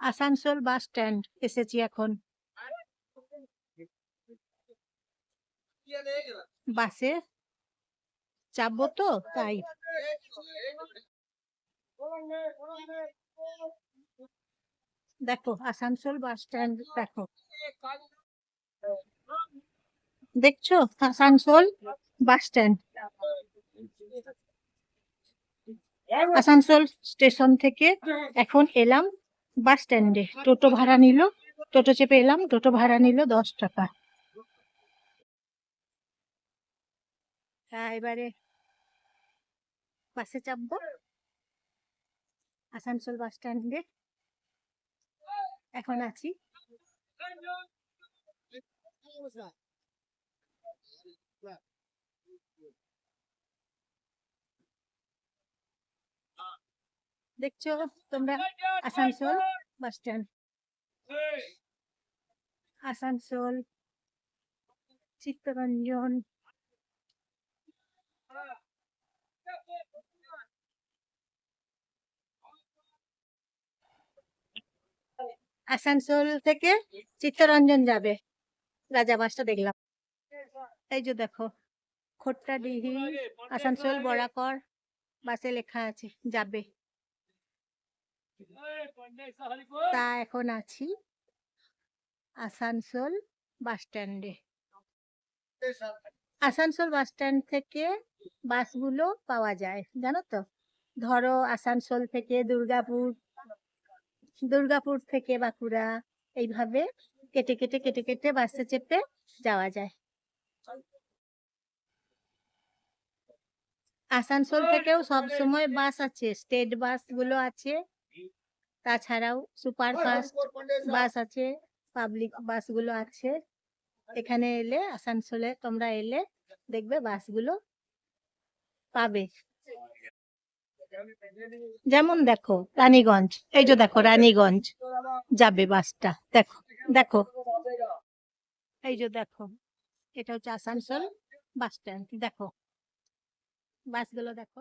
Asansol bus stand এসেছি এখন। বাসে চাপবো তো তাই। দেখো আসানসোল বাস স্ট্যান্ড দেখো, দেখছো Asansol bus stand. Asansol station থেকে এখন এলাম বাস স্ট্যান্ডে। টোটো ভাড়া নিল, টোটো চেপে এলাম, টোটো ভাড়া নিল 10 টাকা। এবারে বাসে চাপবো আসানসোল বাস স্ট্যান্ডে এখন আছি। দেখছো তোমরা আসানসোল বাস স্ট্যান্ড, আসানসোল চিত্তরঞ্জন। আসানসোল থেকে চিত্তরঞ্জন যাবে রাজা বাসটা দেখলাম। এই যে দেখো খোট্টাডিহি আসানসোল বরাকর বাসে লেখা আছে যাবে। তা এখন আছি আসানসোল বাস স্ট্যান্ডে। আসানসোল বাস স্ট্যান্ড থেকে বাসগুলো পাওয়া যায় জানো তো। ধরো আসানসোল থেকে দুর্গাপুর, দুর্গাপুর থেকে বাঁকুড়া, এইভাবে কেটে কেটে কেটে কেটে বাসে চেপে যাওয়া যায়। আসানসোল থেকেও সব সময় বাস আছে, স্টেট বাস গুলো আছে, তাছাড়াও সুপার ফাস্ট বাস আছে, পাবলিক বাসগুলো আছে। এখানে এলে আসানসোলে তোমরা এলে দেখবে বাসগুলো পাবে। যেমন দেখো রানীগঞ্জ, এই যে দেখো রানীগঞ্জ যাবে বাসটা, দেখো দেখো এই যে দেখো, এটা হচ্ছে আসানসোল বাস স্ট্যান্ড। দেখো বাসগুলো দেখো।